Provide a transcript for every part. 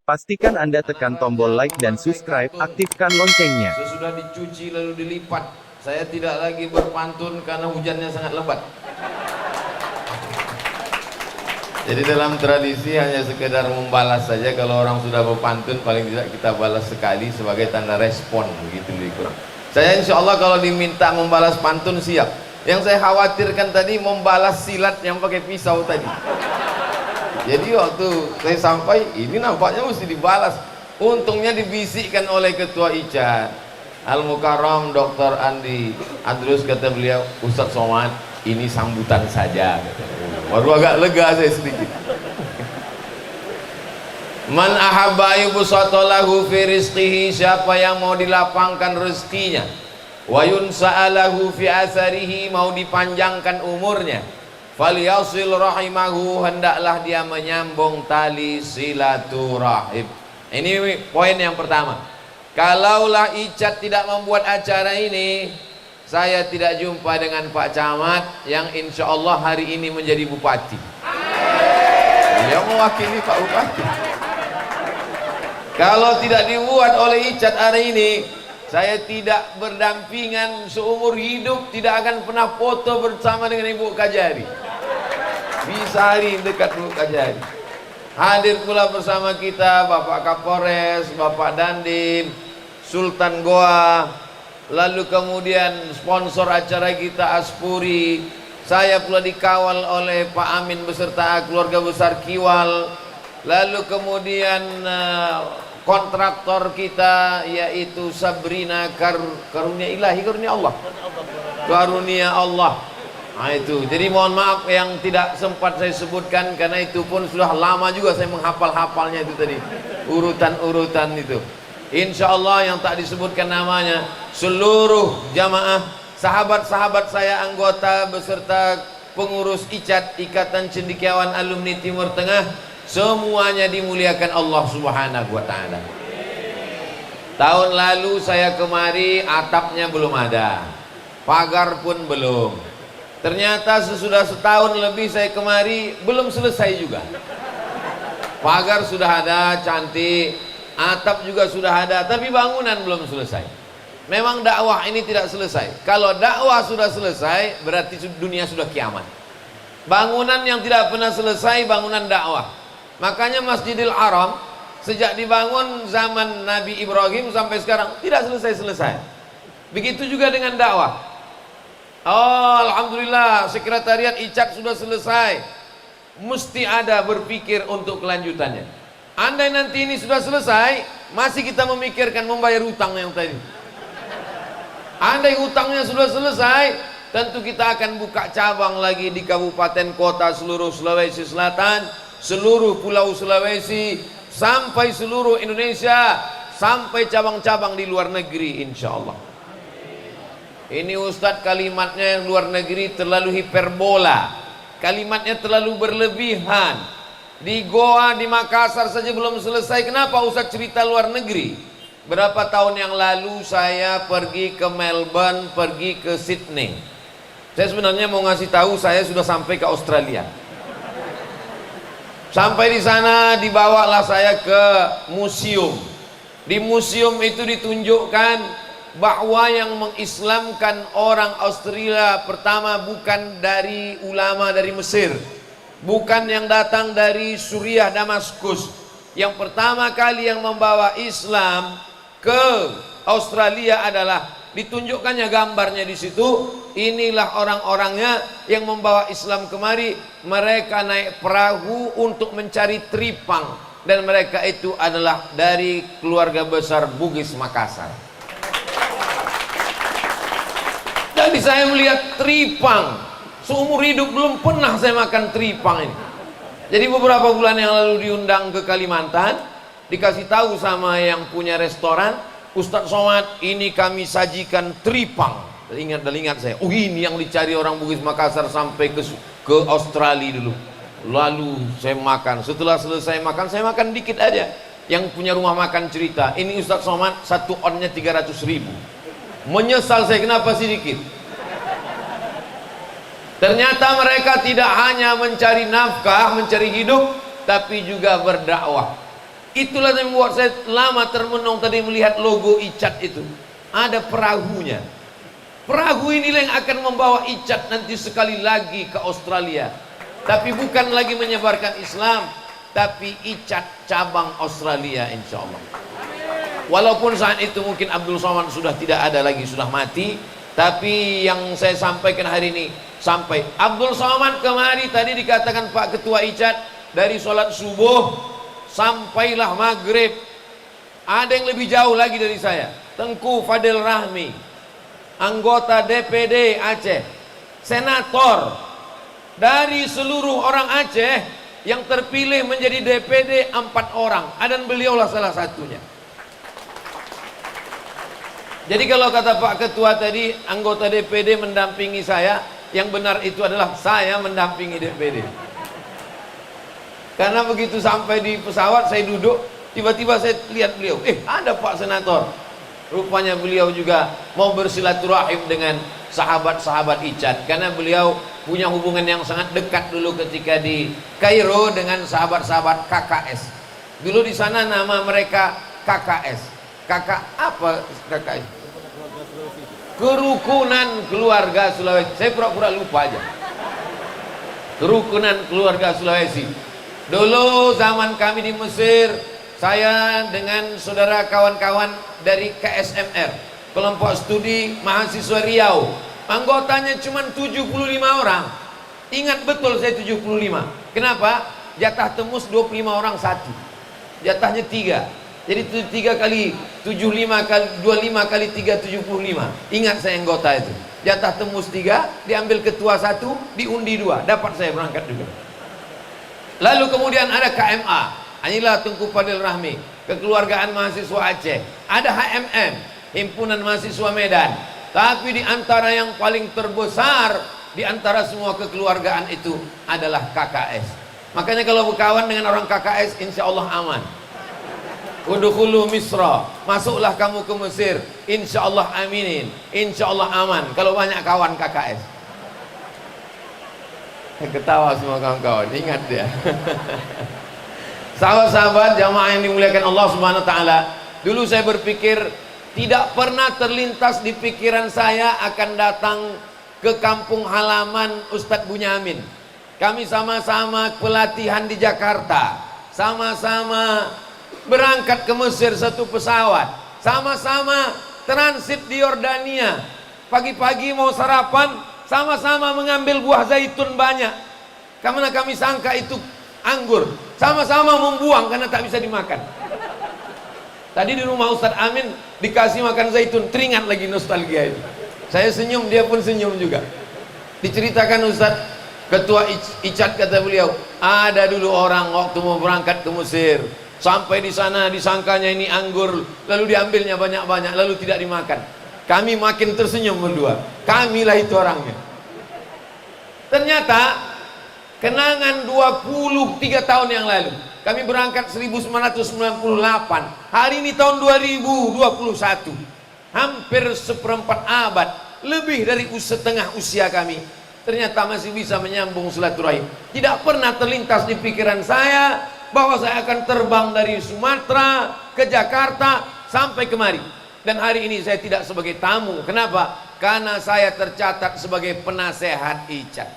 Pastikan Anda tekan tombol like dan subscribe, aktifkan loncengnya. Sesudah dicuci lalu dilipat. Saya tidak lagi berpantun karena hujannya sangat lebat. Jadi dalam tradisi hanya sekedar membalas saja. Kalau orang sudah berpantun, paling tidak kita balas sekali sebagai tanda respon, begitu lebih kurang. Saya insya Allah kalau diminta membalas pantun siap. Yang saya khawatirkan tadi membalas silat yang pakai pisau tadi. Jadi waktu saya sampai, ini nampaknya mesti dibalas. Untungnya dibisikkan oleh Ketua Icat Al-Mukarram Dr. Andi Andrus, kata beliau, Ustadz Somad, ini sambutan saja, baru agak lega saya sedikit. Man ahabba yubsatalahu fi rizqihi, siapa yang mau dilapangkan rezekinya, wa yunsa'alahu fi atharihi, mau dipanjangkan umurnya, falyasil rahimahu, hendaklah dia menyambung tali silaturahim. Ini poin yang pertama. Kalaulah Icat tidak membuat acara ini, saya tidak jumpa dengan Pak Camat yang insya Allah hari ini menjadi bupati. Dia mewakili Pak Bupati. Kalau tidak dibuat oleh Icat hari ini, saya tidak berdampingan seumur hidup, tidak akan pernah foto bersama dengan Ibu Kajari. Bisa hari dekat Bu Kajari. Hadir pula bersama kita Bapak Kapolres, Bapak Dandim, Sultan Goa, lalu kemudian sponsor acara kita Aspuri. Saya pula dikawal oleh Pak Amin beserta keluarga besar Kiwal. Lalu kemudian kontraktor kita yaitu Sabrina Karunia Ilahi, Karunia Allah. Karunia Allah. Nah itu, jadi mohon maaf yang tidak sempat saya sebutkan, karena itu pun sudah lama juga saya menghafal-hafalnya itu tadi, urutan-urutan itu. Insya Allah yang tak disebutkan namanya, seluruh jamaah, sahabat-sahabat saya, anggota beserta pengurus Icat, Ikatan Cendekiawan Alumni Timur Tengah, semuanya dimuliakan Allah Subhanahu wa Ta'ala. Tahun lalu saya kemari, atapnya belum ada, pagar pun belum. Ternyata sesudah setahun lebih saya kemari, belum selesai juga. Pagar sudah ada, cantik, atap juga sudah ada, tapi bangunan belum selesai. Memang dakwah ini tidak selesai. Kalau dakwah sudah selesai, berarti dunia sudah kiamat. Bangunan yang tidak pernah selesai, bangunan dakwah. Makanya Masjidil Haram sejak dibangun zaman Nabi Ibrahim sampai sekarang tidak selesai-selesai. Begitu juga dengan dakwah. Oh, alhamdulillah, sekretariat Icat sudah selesai. Mesti ada berpikir untuk kelanjutannya. Andai nanti ini sudah selesai, masih kita memikirkan membayar hutang yang tadi. Andai hutangnya sudah selesai, tentu kita akan buka cabang lagi di kabupaten kota seluruh Sulawesi Selatan, seluruh pulau Sulawesi, sampai seluruh Indonesia, sampai cabang-cabang di luar negeri insya Allah. Ini Ustadz kalimatnya yang luar negeri terlalu hiperbola, kalimatnya terlalu berlebihan. Di Goa, di Makassar saja belum selesai, kenapa Ustadz cerita luar negeri? Berapa tahun yang lalu saya pergi ke Melbourne, pergi ke Sydney. Saya sebenarnya mau ngasih tahu saya sudah sampai ke Australia. Sampai di sana dibawalah saya ke museum. Di museum itu ditunjukkan bahwa yang mengislamkan orang Australia pertama bukan dari ulama dari Mesir, bukan yang datang dari Suriah Damaskus. Yang pertama kali yang membawa Islam ke Australia adalah ditunjukkannya gambarnya di situ. Inilah orang-orangnya yang membawa Islam kemari. Mereka naik perahu untuk mencari tripang, dan mereka itu adalah dari keluarga besar Bugis Makassar. Jadi saya melihat tripang, seumur hidup belum pernah saya makan tripang ini. Jadi beberapa bulan yang lalu diundang ke Kalimantan, dikasih tahu sama yang punya restoran, Ustadz Somad, ini kami sajikan tripang. Ingat saya, oh ini yang dicari orang Bugis Makassar sampai ke Australia dulu. Lalu saya makan, setelah selesai makan, saya makan dikit aja. Yang punya rumah makan cerita, ini Ustadz Somad satu onnya 300.000. Menyesal saya, kenapa sedikit? Ternyata mereka tidak hanya mencari nafkah, mencari hidup, tapi juga berdakwah. Itulah yang membuat saya lama termenung tadi melihat logo Icat itu. Ada perahunya. Perahu inilah yang akan membawa Icat nanti sekali lagi ke Australia. Tapi bukan lagi menyebarkan Islam, tapi Icat cabang Australia insya Allah. Walaupun saat itu mungkin Abdul Somad sudah tidak ada lagi, sudah mati. Tapi yang saya sampaikan hari ini, sampai Abdul Somad kemari tadi dikatakan Pak Ketua Icat, dari sholat subuh sampailah maghrib. Ada yang lebih jauh lagi dari saya, Tengku Fadil Rahmi, anggota DPD Aceh, senator dari seluruh orang Aceh yang terpilih menjadi DPD 4 orang, dan beliaulah salah satunya. Jadi kalau kata Pak Ketua tadi anggota DPD mendampingi saya, yang benar itu adalah saya mendampingi DPD. Karena begitu sampai di pesawat saya duduk, tiba-tiba saya lihat beliau, ada Pak Senator. Rupanya beliau juga mau bersilaturahim dengan sahabat-sahabat Icat, karena beliau punya hubungan yang sangat dekat dulu ketika di Kairo dengan sahabat-sahabat KKS. Dulu di sana nama mereka KKS. Kakak apa KKS? Kerukunan Keluarga Sulawesi. Saya pura-pura lupa aja. Kerukunan Keluarga Sulawesi. Dulu zaman kami di Mesir, saya dengan saudara kawan-kawan dari KSMR, kelompok studi mahasiswa Riau, anggotanya cuma 75 orang. Ingat betul saya 75. Kenapa? Jatah temus 25 orang satu, jatahnya 3. Jadi 3 kali 75 kali 25 kali 3 75. Ingat saya anggota itu. Jatah temus 3, diambil ketua 1, diundi 2, dapat saya berangkat juga. Lalu kemudian ada KMA, inilah Tengku Fadil Rahmi, Kekeluargaan Mahasiswa Aceh. Ada HMM, Himpunan Mahasiswa Medan. Tapi di antara yang paling terbesar di antara semua kekeluargaan itu adalah KKS. Makanya kalau berkawan dengan orang KKS, insya Allah aman. Udkhulu Misra, masuklah kamu ke Mesir, insya Allah aminin, insya Allah aman. Kalau banyak kawan KKS. Ketawa semua kawan-kawan, ingat dia. Sahabat-sahabat jamaah yang dimuliakan Allah Subhanahu wa taala, dulu saya berpikir, tidak pernah terlintas di pikiran saya akan datang ke kampung halaman Ustadz Bunyamin. Kami sama-sama pelatihan di Jakarta, sama-sama berangkat ke Mesir satu pesawat, sama-sama transit di Yordania. Pagi-pagi mau sarapan, sama-sama mengambil buah zaitun banyak, karena kami sangka itu anggur. Sama-sama membuang karena tak bisa dimakan. Tadi di rumah Ustadz Amin dikasih makan zaitun, teringat lagi nostalgia itu. Saya senyum, dia pun senyum juga. Diceritakan Ustadz Ketua Icat, kata beliau, ada dulu orang waktu mau berangkat ke Mesir, sampai di sana disangkanya ini anggur, lalu diambilnya banyak-banyak, lalu tidak dimakan. Kami makin tersenyum berdua. Kamilah itu orangnya. Ternyata kenangan 23 tahun yang lalu, kami berangkat 1998. Hari ini tahun 2021. Hampir seperempat abad, lebih dari setengah usia kami. Ternyata masih bisa menyambung silaturahim. Tidak pernah terlintas di pikiran saya bahwa saya akan terbang dari Sumatera ke Jakarta sampai kemari. Dan hari ini saya tidak sebagai tamu. Kenapa? Karena saya tercatat sebagai penasehat Icat.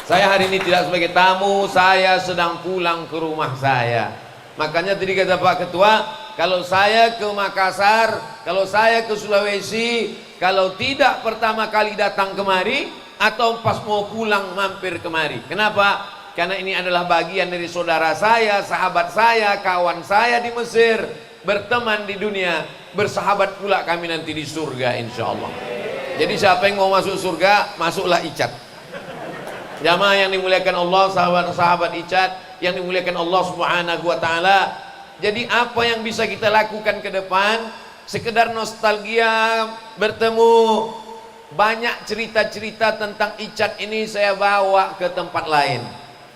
Saya hari ini tidak sebagai tamu, saya sedang pulang ke rumah saya. Makanya tadi kata Pak Ketua, kalau saya ke Makassar, kalau saya ke Sulawesi, kalau tidak pertama kali datang kemari, atau pas mau pulang mampir kemari. Kenapa? Karena ini adalah bagian dari saudara saya, sahabat saya, kawan saya di Mesir. Berteman di dunia, bersahabat pula kami nanti di surga insya Allah. Jadi siapa yang mau masuk surga, masuklah Icat. Jamaah yang dimuliakan Allah, sahabat-sahabat Icat yang dimuliakan Allah Subhanahu wa taala. Jadi apa yang bisa kita lakukan ke depan? Sekedar nostalgia, bertemu. Banyak cerita-cerita tentang Icat ini saya bawa ke tempat lain.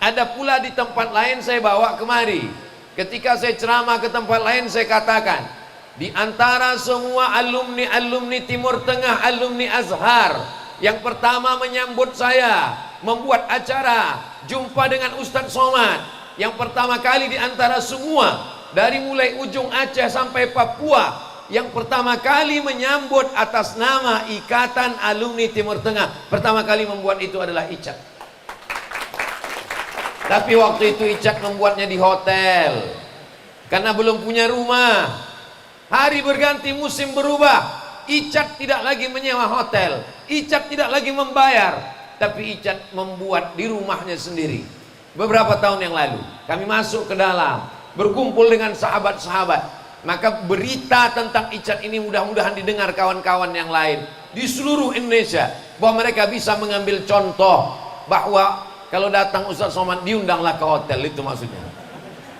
Ada pula di tempat lain saya bawa kemari. Ketika saya ceramah ke tempat lain, saya katakan, di antara semua alumni Timur Tengah, alumni Azhar, yang pertama menyambut saya, membuat acara jumpa dengan Ustadz Somad, yang pertama kali di antara semua, dari mulai ujung Aceh sampai Papua, yang pertama kali menyambut atas nama Ikatan Alumni Timur Tengah, pertama kali membuat itu adalah Icat. Tapi waktu itu Icat membuatnya di hotel karena belum punya rumah. Hari berganti, musim berubah, Icat tidak lagi menyewa hotel, Icat tidak lagi membayar, tapi Icat membuat di rumahnya sendiri. Beberapa tahun yang lalu kami masuk ke dalam, berkumpul dengan sahabat-sahabat, maka berita tentang Icat ini mudah-mudahan didengar kawan-kawan yang lain di seluruh Indonesia, bahwa mereka bisa mengambil contoh bahwa kalau datang Ustaz Somad diundanglah ke hotel, itu maksudnya.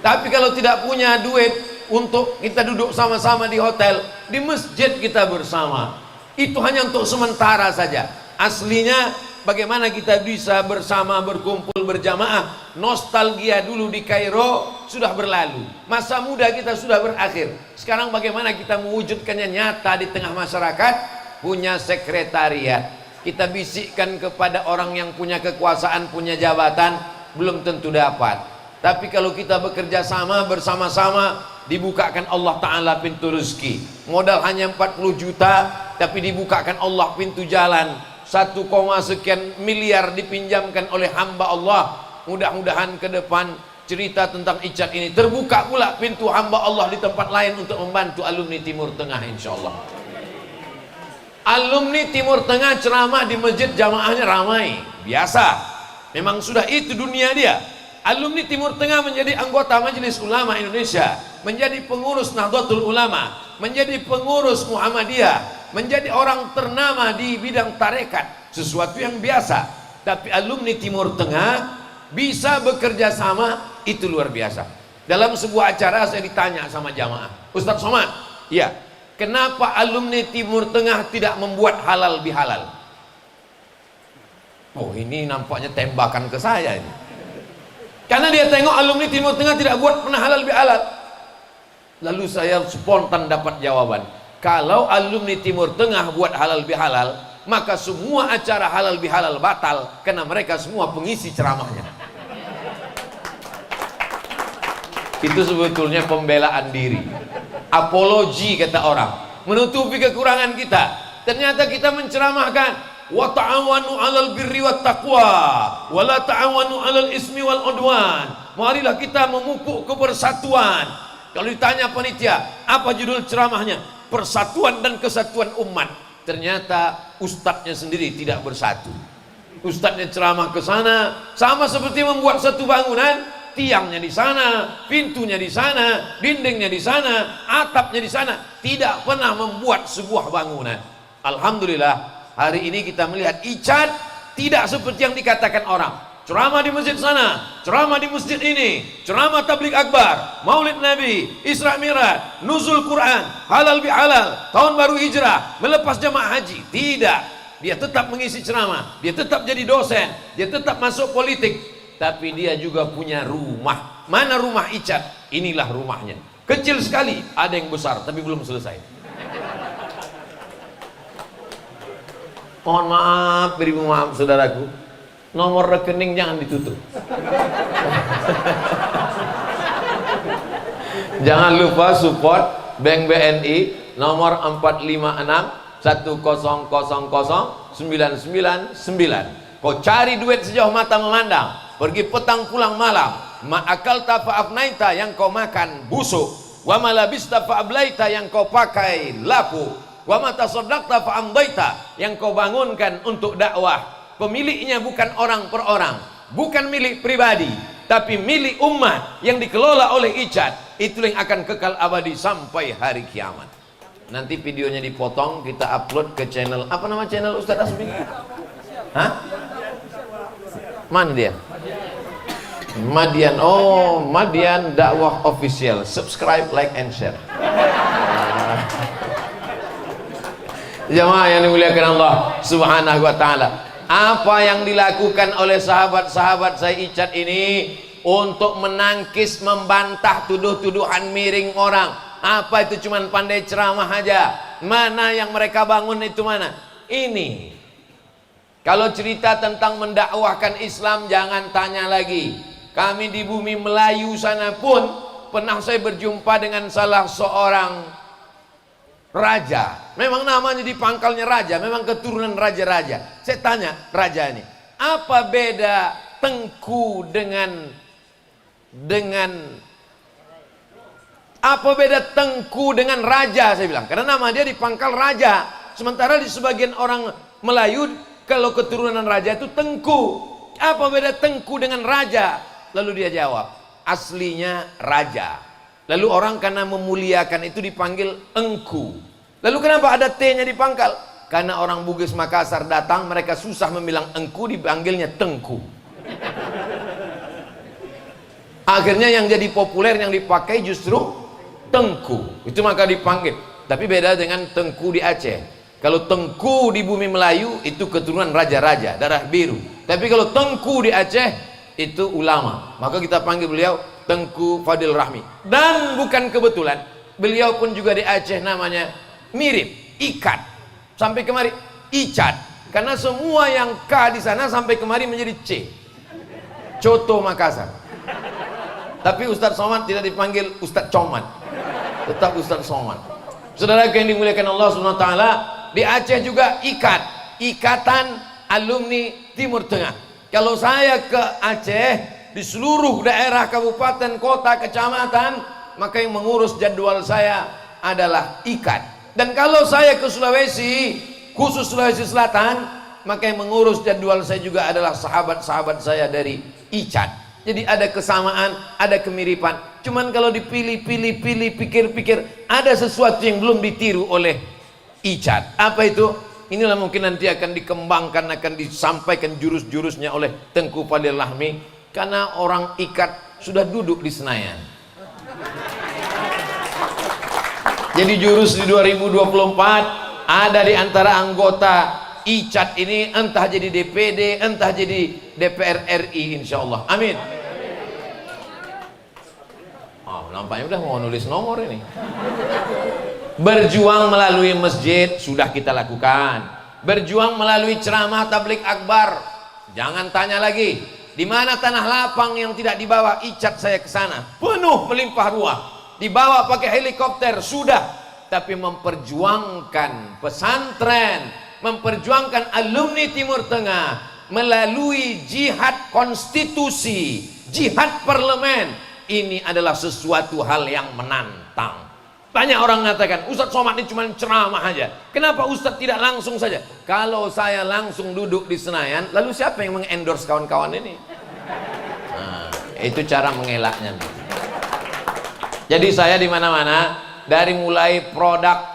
Tapi kalau tidak punya duit untuk kita duduk sama-sama di hotel, di masjid kita bersama, itu hanya untuk sementara saja. Aslinya bagaimana kita bisa bersama, berkumpul, berjamaah. Nostalgia dulu di Kairo sudah berlalu, masa muda kita sudah berakhir. Sekarang bagaimana kita mewujudkannya nyata di tengah masyarakat? Punya sekretariat, kita bisikkan kepada orang yang punya kekuasaan, punya jabatan, belum tentu dapat. Tapi kalau kita bekerja sama, bersama-sama, dibukakan Allah Ta'ala pintu rezeki. Modal hanya 40 juta, tapi dibukakan Allah pintu jalan. 1, sekian miliar dipinjamkan oleh hamba Allah. Mudah-mudahan ke depan cerita tentang Icat ini terbuka pula pintu hamba Allah di tempat lain untuk membantu alumni Timur Tengah, insya Allah. Alumni Timur Tengah ceramah di masjid, jamaahnya ramai, biasa, memang sudah itu dunia dia. Alumni Timur Tengah menjadi anggota Majelis Ulama Indonesia, menjadi pengurus Nahdlatul Ulama, menjadi pengurus Muhammadiyah, menjadi orang ternama di bidang tarekat, sesuatu yang biasa. Tapi alumni Timur Tengah bisa bekerja sama, itu luar biasa. Dalam sebuah acara saya ditanya sama jamaah, Ustaz Somad, ya, kenapa alumni Timur Tengah tidak membuat halal bihalal? Oh, ini nampaknya tembakan ke saya ini. Karena dia tengok alumni Timur Tengah tidak buat pernah halal bihalal. Lalu saya spontan dapat jawaban, kalau alumni Timur Tengah buat halal bihalal, maka semua acara halal bihalal batal, karena mereka semua pengisi ceramahnya. Itu sebetulnya pembelaan diri, apologi kata orang, menutupi kekurangan kita. Ternyata kita menceramahkan, wa ta'awanu 'alal birri wat taqwa wa la ta'awanu 'alal ismi wal udwan. Marilah kita memupuk kebersatuan. Kalau ditanya panitia, apa judul ceramahnya? Persatuan dan kesatuan umat. Ternyata ustadznya sendiri tidak bersatu. Ustadznya ceramah ke sana, sama seperti membuat satu bangunan, tiangnya di sana, pintunya di sana, dindingnya di sana, atapnya di sana, tidak pernah membuat sebuah bangunan. Alhamdulillah, hari ini kita melihat Icat tidak seperti yang dikatakan orang. Ceramah di masjid sana, ceramah di masjid ini, ceramah tabligh akbar, maulid Nabi, Isra Mi'raj, nuzul Quran, halal bihalal, tahun baru hijrah, melepas jamaah haji. Tidak, dia tetap mengisi ceramah, dia tetap jadi dosen, dia tetap masuk politik, tapi dia juga punya rumah. Mana rumah Icat? Inilah rumahnya, kecil sekali, ada yang besar tapi belum selesai. Mohon maaf, beri maaf saudaraku, nomor rekening jangan ditutup. Jangan lupa support Bank BNI nomor 456-1000-999. Kau cari duit sejauh mata memandang, pergi petang pulang malam. Ma'akalta fa'afnaita, yang kau makan busuk. Wa malabista fa'ablaita, yang kau pakai lapu. Wa matasaddaqta fa'amdaita, yang kau bangunkan untuk dakwah. Pemiliknya bukan orang per orang, bukan milik pribadi, tapi milik umat yang dikelola oleh Icat. Itulah yang akan kekal abadi sampai hari kiamat. Nanti videonya dipotong, kita upload ke channel, apa nama channel Ustaz Asmi? Hah? Mana dia? Madian. Oh, Madian Dakwah Official. Subscribe, like, and share. Jamaah yang dimuliakan Allah Subhanahu wa ta'ala, apa yang dilakukan oleh sahabat-sahabat saya Icat ini untuk menangkis, membantah tuduh-tuduhan miring orang. Apa itu cuman pandai ceramah aja? Mana yang mereka bangun itu mana? Ini. Kalau cerita tentang mendakwahkan Islam, jangan tanya lagi. Kami di bumi Melayu sana pun pernah saya berjumpa dengan salah seorang raja. Memang namanya di pangkalnya raja, memang keturunan raja-raja. Saya tanya raja ini, apa beda Tengku dengan apa beda Tengku dengan raja? Saya bilang, karena nama dia di pangkal raja. Sementara di sebagian orang Melayu, kalau keturunan raja itu Tengku. Apa beda Tengku dengan raja? Lalu dia jawab, aslinya raja. Lalu orang karena memuliakan itu dipanggil Engku. Lalu kenapa ada T-nya di pangkal? Karena orang Bugis Makassar datang, mereka susah membilang Engku, dipanggilnya Tengku. Akhirnya yang jadi populer, yang dipakai justru Tengku. Itu maka dipanggil. Tapi beda dengan Tengku di Aceh. Kalau Tengku di bumi Melayu itu keturunan raja-raja, darah biru. Tapi kalau Tengku di Aceh itu ulama. Maka kita panggil beliau Tengku Fadil Rahmi. Dan bukan kebetulan, beliau pun juga di Aceh namanya mirip, Ikat. Sampai kemari Icat. Karena semua yang K di sana sampai kemari menjadi C. Coto Makassar. Tapi Ustadz Somad tidak dipanggil Ustadz Comad, tetap Ustadz Somad. Saudara yang dimuliakan Allah Subhanahu wa taala, di Aceh juga Ikat, Ikatan Alumni Timur Tengah. Kalau saya ke Aceh, di seluruh daerah kabupaten, kota, kecamatan, maka yang mengurus jadwal saya adalah Ikat. Dan kalau saya ke Sulawesi, khusus Sulawesi Selatan, maka yang mengurus jadwal saya juga adalah sahabat-sahabat saya dari Icat. Jadi ada kesamaan, ada kemiripan. Cuman kalau dipilih-pilih, pikir-pikir, ada sesuatu yang belum ditiru oleh Icat. Apa itu? Inilah mungkin nanti akan dikembangkan, akan disampaikan jurus-jurusnya oleh Tengku Fadil Rahmi. Karena orang Ikat sudah duduk di Senayan. Jadi jurus di 2024 ada di antara anggota Icat ini, entah jadi DPD, entah jadi DPR RI, insya Allah. Amin. Oh, nampaknya udah mau nulis nomor ini. Berjuang melalui masjid sudah kita lakukan. Berjuang melalui ceramah tablik akbar. Jangan tanya lagi, di mana tanah lapang yang tidak dibawa Icat saya ke sana. Penuh melimpah ruah. Dibawa pakai helikopter sudah, tapi memperjuangkan pesantren, memperjuangkan alumni Timur Tengah melalui jihad konstitusi, jihad parlemen, ini adalah sesuatu hal yang menantang. Banyak orang mengatakan, Ustadz Somad ini cuma ceramah aja. Kenapa Ustadz tidak langsung saja? Kalau saya langsung duduk di Senayan, lalu siapa yang mengendorse kawan-kawan ini? Nah, itu cara mengelaknya. Jadi saya di mana-mana, dari mulai produk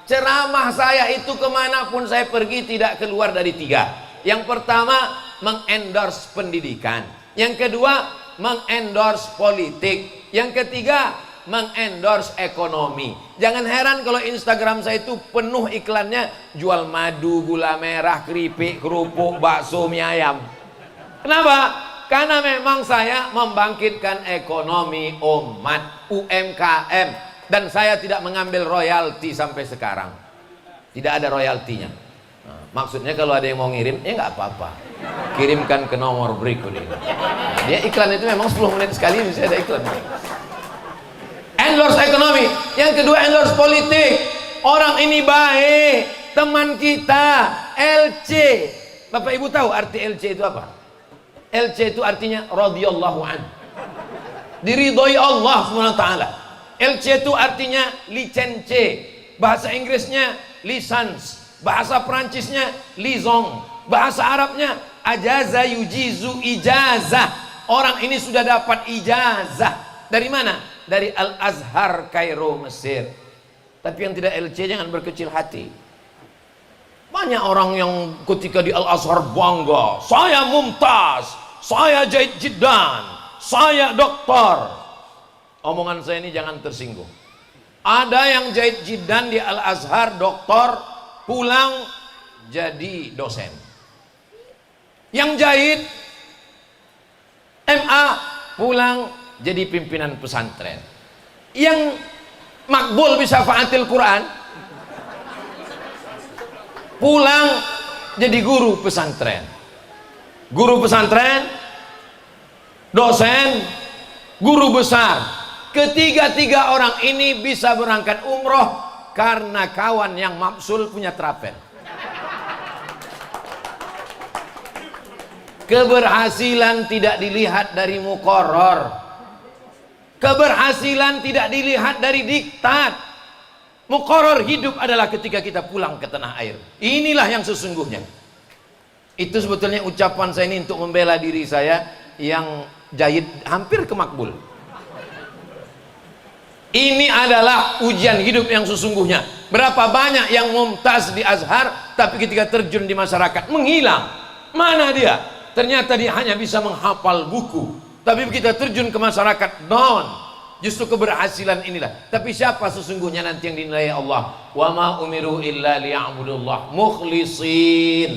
ceramah saya itu kemanapun saya pergi tidak keluar dari 3. Yang pertama, mengendorse pendidikan. Yang kedua, mengendorse politik. Yang ketiga, mengendorse ekonomi. Jangan heran kalau Instagram saya itu penuh iklannya jual madu, gula merah, keripik, kerupuk, bakso, mie ayam. Kenapa? Karena memang saya membangkitkan ekonomi umat, UMKM, dan saya tidak mengambil royalti sampai sekarang. Tidak ada royaltinya. Nah, maksudnya kalau ada yang mau ngirim, ya nggak apa-apa. Kirimkan ke nomor berikut ini. Dia iklan itu memang 10 menit sekali bisa ada iklan. Endorse ekonomi. Yang kedua, endorse politik. Orang ini baik, teman kita, LC. Bapak Ibu tahu arti LC itu apa? LC itu artinya radhiyallahu an. Diridhoi Allah SWT. LC itu artinya licence. Bahasa Inggrisnya lisans. Bahasa Perancisnya liaison. Bahasa Arabnya ajaza yujizu ijazah. Orang ini sudah dapat ijazah. Dari mana? Dari Al-Azhar Kairo Mesir. Tapi yang tidak LC jangan berkecil hati. Banyak orang yang ketika di Al-Azhar bangga, saya mumtaz, saya jahit jiddan, saya doktor. Omongan saya ini jangan tersinggung. Ada yang jahit jiddan di Al-Azhar, doktor, pulang jadi dosen. Yang jahit MA, pulang jadi pimpinan pesantren. Yang makbul bisa faatil Quran, pulang jadi guru pesantren. Guru pesantren dosen, guru besar. Ketiga-tiga orang ini bisa berangkat umroh karena kawan yang mafsul punya travel. Keberhasilan tidak dilihat dari muqarrar. Keberhasilan tidak dilihat dari diktat. Muqarrar hidup adalah ketika kita pulang ke tanah air. Inilah yang sesungguhnya. Itu sebetulnya ucapan saya ini untuk membela diri saya yang jahit hampir ke makbul. Ini adalah ujian hidup yang sesungguhnya. Berapa banyak yang mumtaz di Azhar, tapi ketika terjun di masyarakat menghilang. Mana dia? Ternyata dia hanya bisa menghafal buku, tapi kita terjun ke masyarakat down. Justru keberhasilan inilah. Tapi siapa sesungguhnya nanti yang dinilai Allah? Wa ma umiru illa liya'budullah mukhlisin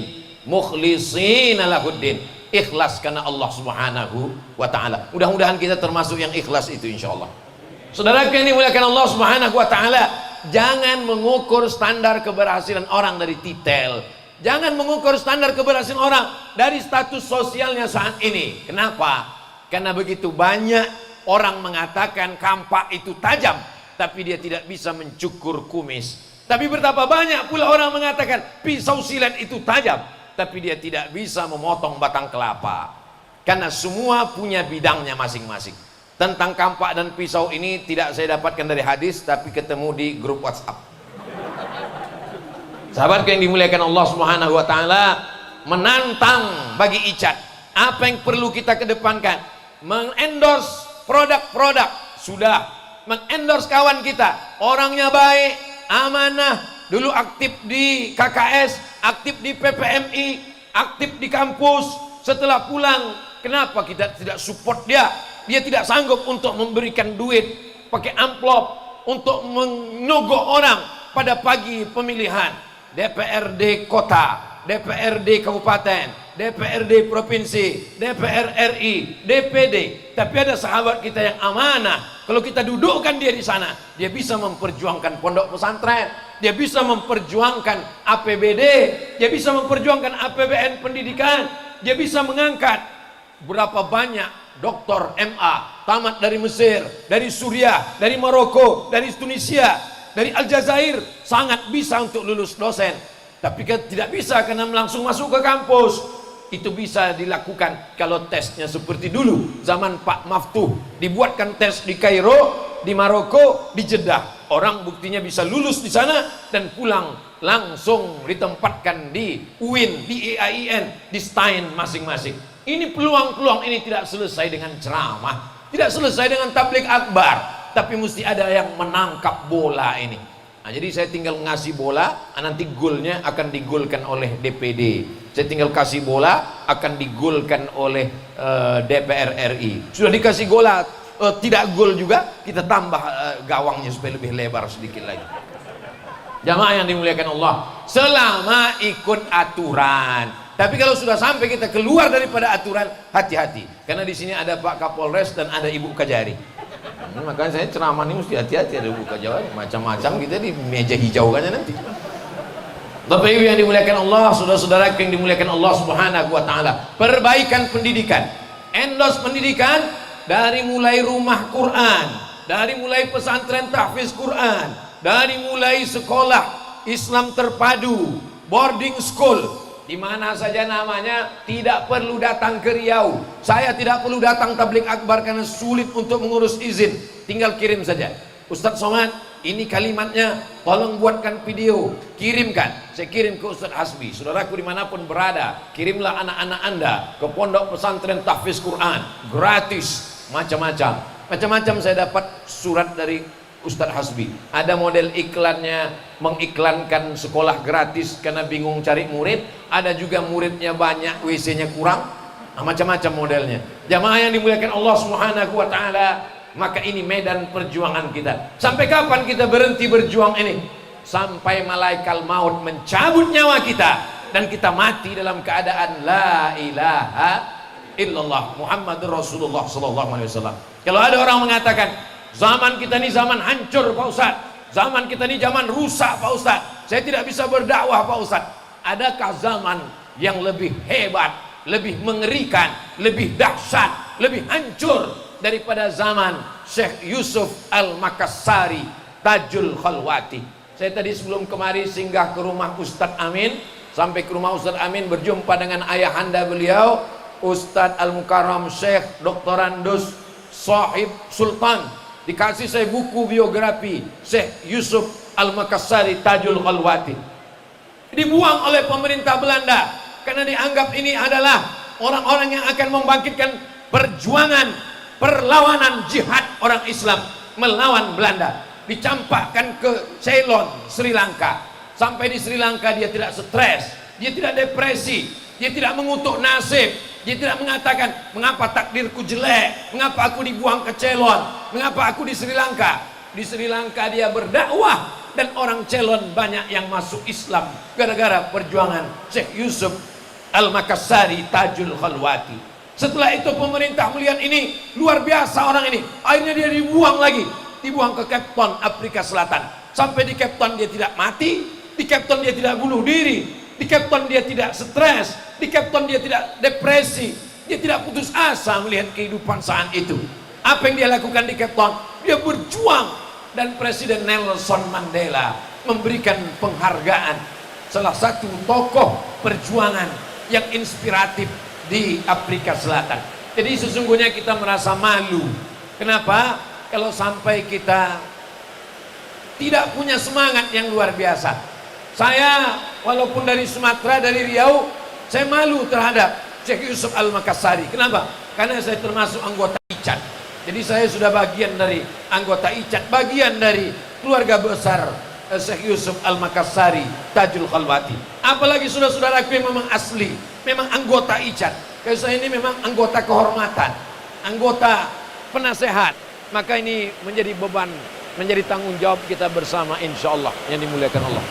lahuddin. Ikhlas karena Allah Subhanahu wa taala. Mudah-mudahan kita termasuk yang ikhlas itu insyaallah. Saudara yang dimuliakan Allah Subhanahu wa taala, jangan mengukur standar keberhasilan orang dari titel. Jangan mengukur standar keberhasilan orang dari status sosialnya saat ini. Kenapa? Karena begitu banyak orang mengatakan kampak itu tajam, tapi dia tidak bisa mencukur kumis. Tapi betapa banyak pula orang mengatakan pisau silet itu tajam, tapi dia tidak bisa memotong batang kelapa. Karena semua punya bidangnya masing-masing. Tentang kampak dan pisau ini tidak saya dapatkan dari hadis, tapi ketemu di grup WhatsApp. Sahabat yang dimuliakan Allah Subhanahu wa taala, menantang bagi Icat. Apa yang perlu kita kedepankan? Mengendorse produk-produk. Sudah. Mengendorse kawan kita. Orangnya baik, amanah, dulu aktif di KKS, aktif di PPMI, aktif di kampus. Setelah pulang, kenapa kita tidak support dia? Dia tidak sanggup untuk memberikan duit pakai amplop untuk menogok orang pada pagi pemilihan. DPRD kota, DPRD kabupaten, DPRD provinsi, DPR RI, DPD. Tapi ada sahabat kita yang amanah. Kalau kita dudukkan dia di sana, dia bisa memperjuangkan pondok pesantren, dia bisa memperjuangkan APBD, dia bisa memperjuangkan APBN pendidikan, dia bisa mengangkat berapa banyak doktor MA tamat dari Mesir, dari Suriah, dari Maroko, dari Tunisia, dari Aljazair, sangat bisa untuk lulus dosen. Tapi tidak bisa karena langsung masuk ke kampus. Itu bisa dilakukan kalau tesnya seperti dulu zaman Pak Maftuh, dibuatkan tes di Kairo, di Maroko, di Jeddah. Orang buktinya bisa lulus di sana dan pulang langsung ditempatkan di UIN, di IAIN, di STAIN masing-masing. Ini peluang-peluang ini tidak selesai dengan ceramah, tidak selesai dengan tabligh akbar, tapi mesti ada yang menangkap bola ini. Nah, jadi saya tinggal ngasih bola, nanti golnya akan digolkan oleh DPD. Saya tinggal kasih bola, akan digolkan oleh DPR RI. Sudah dikasih bola, tidak gol juga, kita tambah gawangnya supaya lebih lebar sedikit lagi. Jamaah yang dimuliakan Allah, selama ikut aturan. Tapi kalau sudah sampai kita keluar daripada aturan, hati-hati. Karena di sini ada Pak Kapolres dan ada Ibu Kajari. Makanya saya ceramah ini mesti hati-hati, ada Ibu Kajari, macam-macam kita di meja hijau kan nanti. Bapak Ibu yang dimuliakan Allah, saudara-saudara yang dimuliakan Allah Subhanahu wa taala. Perbaikan pendidikan. Endorse pendidikan dari mulai rumah Quran, dari mulai pesantren tahfiz Quran, dari mulai sekolah Islam terpadu, boarding school, di mana saja namanya, tidak perlu datang ke Riau. Saya tidak perlu datang tabligh akbar karena sulit untuk mengurus izin, tinggal kirim saja. Ustadz Somad, ini kalimatnya, tolong buatkan video, kirimkan. Saya kirim ke Ustadz Hasbi. Saudaraku dimanapun berada, kirimlah anak-anak Anda ke pondok pesantren tahfiz Quran, gratis, macam-macam saya dapat surat dari Ustadz Hasbi. Ada model iklannya, mengiklankan sekolah gratis karena bingung cari murid. Ada juga muridnya banyak, WC-nya kurang. Nah, macam-macam modelnya. Jamaah yang dimuliakan Allah Subhanahu wa taala, maka ini medan perjuangan kita. Sampai kapan kita berhenti berjuang ini? Sampai malaikat maut mencabut nyawa kita dan kita mati dalam keadaan la ilaha illallah Muhammadur Rasulullah sallallahu alaihi wasallam. Kalau ada orang mengatakan zaman kita ini zaman hancur Pak Ustadz, zaman kita ini zaman rusak Pak Ustadz, saya tidak bisa berdakwah Pak Ustadz. Adakah zaman yang lebih hebat, lebih mengerikan, lebih dahsyat lebih hancur daripada zaman Syekh Yusuf Al-Makassari Tajul Khalwati. Saya tadi sebelum kemari singgah ke rumah Ustadz Amin. Sampai ke rumah Ustadz Amin berjumpa dengan ayahanda beliau Ustadz Al-Mukarram Syekh Dr. Andus Sahib Sultan. Dikasih saya buku biografi Syekh Yusuf Al-Makassari Tajul Khalwati. Dibuang oleh pemerintah Belanda karena dianggap ini adalah orang-orang yang akan membangkitkan perjuangan perlawanan jihad orang Islam melawan Belanda. Dicampakkan ke Ceylon, Sri Lanka. Sampai di Sri Lanka dia tidak stres, dia tidak depresi, dia tidak mengutuk nasib, dia tidak mengatakan mengapa takdirku jelek, mengapa aku dibuang ke Ceylon, mengapa aku di Sri Lanka. Di Sri Lanka dia berdakwah dan orang Ceylon banyak yang masuk Islam gara-gara perjuangan Syekh Yusuf Al-Makassari Tajul Khalwati. Setelah itu pemerintah melihat ini luar biasa orang ini, akhirnya dia dibuang lagi, dibuang ke Cape Town, Afrika Selatan. Sampai di Cape Town dia tidak mati, di Cape Town dia tidak bunuh diri, di Cape Town dia tidak stres, di Cape Town dia tidak depresi, dia tidak putus asa melihat kehidupan saat itu. Apa yang dia lakukan di Cape Town? Dia berjuang, dan Presiden Nelson Mandela memberikan penghargaan, salah satu tokoh perjuangan yang inspiratif di Afrika Selatan. Jadi sesungguhnya kita merasa malu. Kenapa? Kalau sampai kita tidak punya semangat yang luar biasa. Saya walaupun dari Sumatera, dari Riau, saya malu terhadap Syekh Yusuf Al-Makassari. Kenapa? Karena saya termasuk anggota ICAT. Jadi saya sudah bagian dari anggota ICAT, bagian dari keluarga besar Syekh Yusuf Al-Makassari Tajul Khalwati. Apalagi saudara-saudaraku yang memang asli, memang anggota ICAT. Kalau saya ini memang anggota kehormatan, anggota penasehat. Maka ini menjadi beban, menjadi tanggung jawab kita bersama, insya Allah, yang dimuliakan Allah.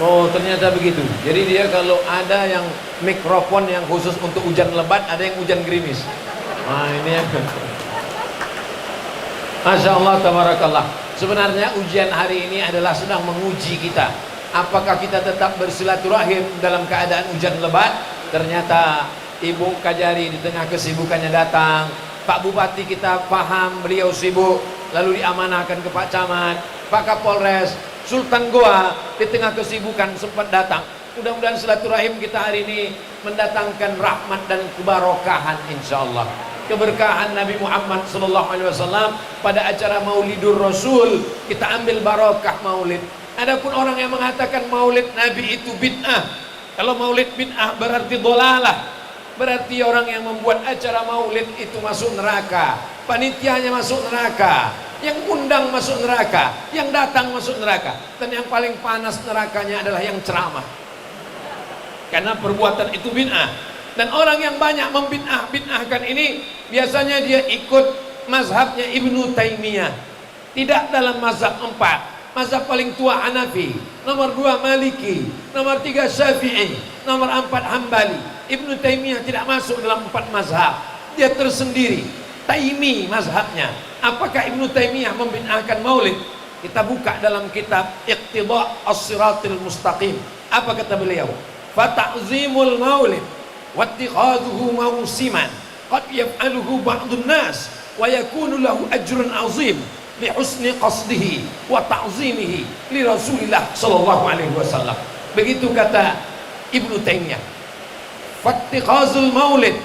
Oh, ternyata begitu. Jadi dia kalau ada yang mikrofon yang khusus untuk hujan lebat, ada yang hujan gerimis. Nah, ini ya. Masya Allah, tabarakallah. Sebenarnya ujian hari ini adalah sedang menguji kita. Apakah kita tetap bersilaturahim dalam keadaan hujan lebat? Ternyata Ibu Kajari di tengah kesibukannya datang. Pak Bupati kita paham beliau sibuk, lalu diamanahkan ke Pak Camat, Pak Kapolres, Sultan Goa di tengah kesibukan sempat datang. Mudah-mudahan silaturahim kita hari ini mendatangkan rahmat dan kebarokahan insyaallah. Keberkahan Nabi Muhammad SAW pada acara Maulidur Rasul, kita ambil barokah maulid. Adapun orang yang mengatakan maulid Nabi itu bid'ah, kalau maulid bid'ah berarti dolalah, berarti orang yang membuat acara maulid itu masuk neraka, panitianya masuk neraka, yang undang masuk neraka, yang datang masuk neraka, dan yang paling panas nerakanya adalah yang ceramah, karena perbuatan itu bid'ah. Dan orang yang banyak membid'ahkan ini biasanya dia ikut mazhabnya Ibnu Taimiyah, tidak dalam mazhab 4. Mazhab paling tua Hanafi, nomor 2 Maliki, nomor 3 Syafi'i, nomor 4 Hambali. Ibnu Taimiyah tidak masuk dalam 4 mazhab, dia tersendiri, Taimi mazhabnya. Apakah Ibnu Taimiyah membid'ahkan maulid? Kita buka dalam kitab Iqtida' As-Siratil Mustaqim. Apa kata beliau? Fata'zimul maulid wattikhadhuhu mawsiman qad yaf'aluhu ba'dun nas wa yakunu lahu ajrun 'azim li husni qasdihi wa ta'zimihi li Rasulillah sallallahu alaihi wasallam. Begitu kata Ibnu Taimiyah. Fattikhazul maulid,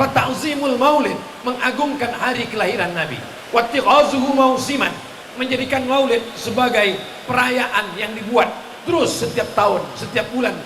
fata'zimul maulid, mengagungkan hari kelahiran Nabi. Wattikhazuhu mawsiman, menjadikan maulid sebagai perayaan yang dibuat terus setiap tahun, setiap bulan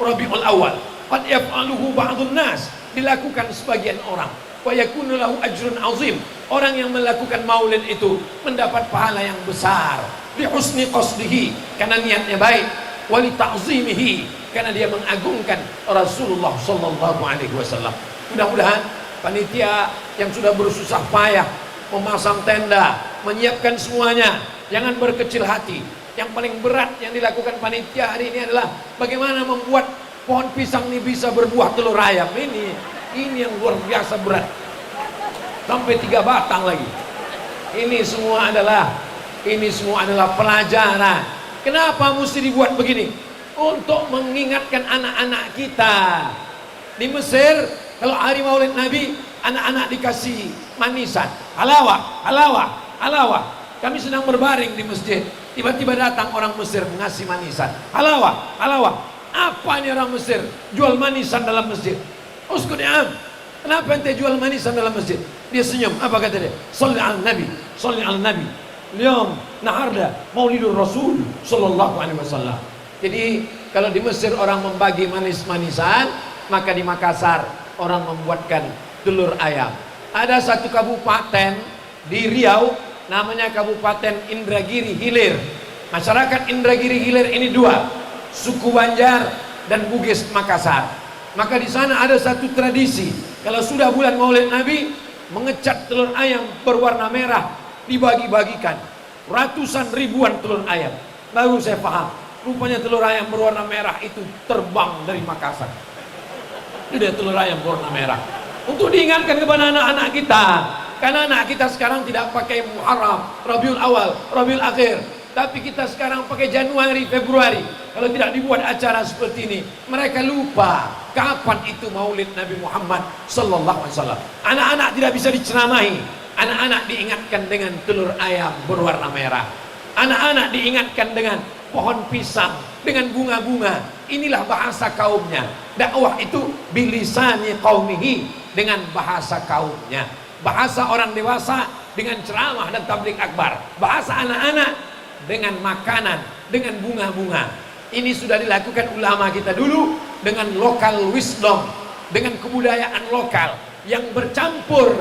Rabiul Awal. Qad yaf'aluhu ba'dun nas, dilakukan sebagian orang. Wa yakunu lahu ajrun azim, orang yang melakukan maulid itu mendapat pahala yang besar. Bi husni qasdihi, karena niatnya baik. Wa li ta'zimihi, karena dia mengagungkan Rasulullah sallallahu alaihi wasallam. Mudah-mudahan panitia yang sudah bersusah payah memasang tenda, menyiapkan semuanya, jangan berkecil hati. Yang paling berat yang dilakukan panitia hari ini adalah bagaimana membuat pohon pisang ini bisa berbuah telur ayam. Ini yang luar biasa berat, sampai 3 batang lagi. Ini semua adalah pelajaran. Kenapa mesti dibuat begini? Untuk mengingatkan anak-anak kita. Di Mesir Kalau hari Maulid Nabi, anak-anak dikasih manisan, halawah, halawah, halawah. Kami sedang berbaring di masjid, tiba-tiba datang orang Mesir mengasih manisan, halawah, halawah. Apa ini orang Mesir jual manisan dalam masjid? Uskut ya, kenapa ente jual manisan dalam masjid? Dia senyum, apa kata dia? Salli al Nabi, salli al Nabi. Liam naharda Maulidur Rasul sallallahu alaihi wasallam. Jadi kalau di Mesir orang membagi manis-manisan, maka di Makassar orang membuatkan telur ayam. Ada satu kabupaten di Riau namanya Kabupaten Indragiri Hilir. Masyarakat Indragiri Hilir ini dua, suku Banjar dan Bugis Makassar. Maka di sana ada satu tradisi, kalau sudah bulan Maulid Nabi, mengecat telur ayam berwarna merah dibagi-bagikan, ratusan ribuan telur ayam. Baru saya paham, rupanya telur ayam berwarna merah itu terbang dari Makassar. Itu dia telur ayam berwarna merah, untuk diingatkan kepada anak-anak kita. Karena anak kita sekarang tidak pakai Muharram, Rabiul Awal, Rabiul Akhir, tapi kita sekarang pakai Januari, Februari. Kalau tidak dibuat acara seperti ini, mereka lupa kapan itu Maulid Nabi Muhammad sallallahu alaihi wasallam. Anak-anak tidak bisa diceramahi. Anak-anak diingatkan dengan telur ayam berwarna merah. Anak-anak diingatkan dengan pohon pisang, dengan bunga-bunga. Inilah bahasa kaumnya. Dakwah itu bilisani qaumihi, dengan bahasa kaumnya. Bahasa orang dewasa dengan ceramah dan tabligh akbar. Bahasa anak-anak dengan makanan, dengan bunga-bunga. Ini sudah dilakukan ulama kita dulu dengan local wisdom, dengan kebudayaan lokal yang bercampur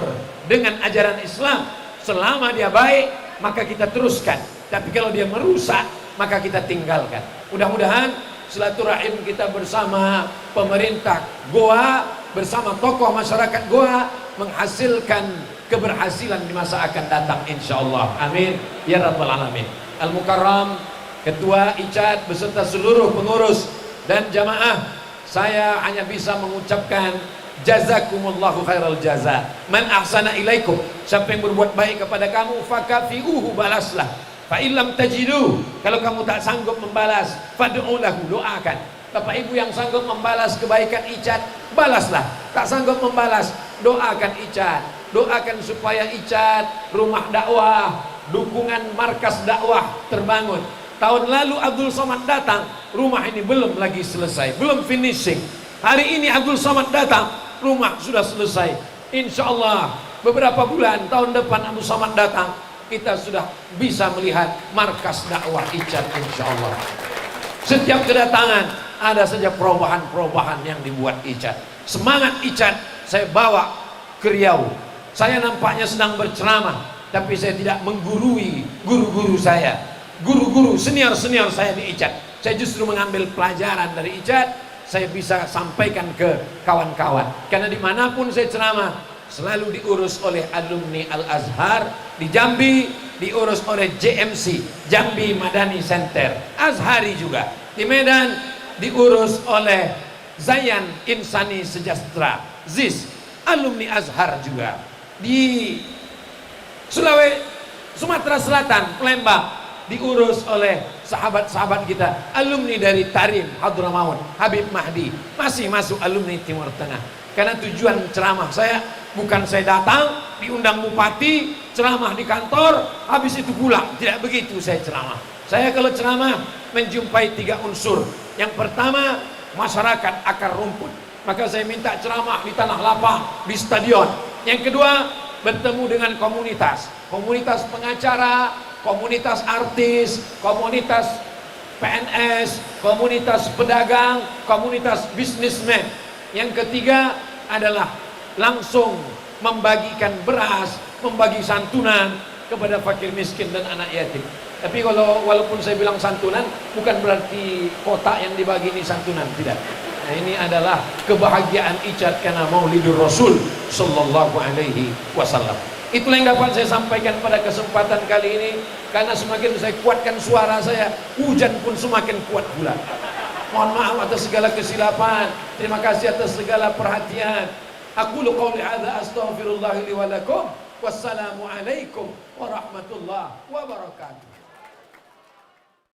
dengan ajaran Islam. Selama dia baik, maka kita teruskan. Tapi kalau dia merusak, maka kita tinggalkan. Mudah-mudahan silaturahim kita bersama pemerintah Goa, bersama tokoh masyarakat Goa, menghasilkan keberhasilan di masa akan datang insyaallah. Amin ya rabbal alamin. Al-Mukarram Ketua ICAD beserta seluruh pengurus dan jamaah, saya hanya bisa mengucapkan jazakumullahu khairal jaza. Man ahsana ilaikum, siapa yang berbuat baik kepada kamu, fakafiuhu, balaslah. Fa illam tajidu, kalau kamu tak sanggup membalas, fad'u lahu, doakan. Bapak Ibu yang sanggup membalas kebaikan ICAD, balaslah. Tak sanggup membalas, doakan ICAD. Doakan supaya ICAD, rumah dakwah, dukungan markas dakwah terbangun. Tahun lalu Abdul Somad datang, rumah ini belum lagi selesai, belum finishing. Hari ini Abdul Somad datang, rumah sudah selesai. Insya Allah beberapa bulan tahun depan Abdul Somad datang, kita sudah bisa melihat markas dakwah ICAD insya Allah. Setiap kedatangan ada saja perubahan-perubahan yang dibuat ICAD. Semangat ICAD saya bawa ke Riau. Saya nampaknya sedang berceramah, tapi saya tidak menggurui guru-guru saya, guru-guru senior-senior saya di ICAD. Saya justru mengambil pelajaran dari ICAD, saya bisa sampaikan ke kawan-kawan. Karena dimanapun saya ceramah, selalu diurus oleh alumni Al-Azhar. Di Jambi diurus oleh JMC, Jambi Madani Center, Azhari juga. Di Medan diurus oleh Zayan Insani Sejahtera, ZIS, alumni Azhar juga. Di Sulawesi, Sumatera Selatan, Palembang, diurus oleh sahabat-sahabat kita, alumni dari Tarim, Hadramaut, Habib Mahdi, masih masuk alumni Timur Tengah. Karena tujuan ceramah saya bukan saya datang, diundang bupati, ceramah di kantor, habis itu pulang. Tidak begitu saya ceramah. Saya kalau ceramah menjumpai 3 unsur. Yang pertama, masyarakat akar rumput. Maka saya minta ceramah di tanah lapang, di stadion. Yang kedua, bertemu dengan komunitas. Komunitas pengacara, komunitas artis, komunitas PNS, komunitas pedagang, komunitas bisnismen. Yang ketiga adalah langsung membagikan beras, membagi santunan kepada fakir miskin dan anak yatim. Tapi walaupun saya bilang santunan, bukan berarti kotak yang dibagi ini santunan, tidak. Nah, ini adalah kebahagiaan ICAD karena Maulidur Rasul sallallahu alaihi wasallam. Itulah yang dapat saya sampaikan pada kesempatan kali ini. Karena semakin saya kuatkan suara saya, hujan pun semakin kuat pula. Mohon maaf atas segala kesilapan. Terima kasih atas segala perhatian. Aku qouli hadza astaghfirullah li wa lakum. Wassalamu alaikum warahmatullahi wabarakatuh.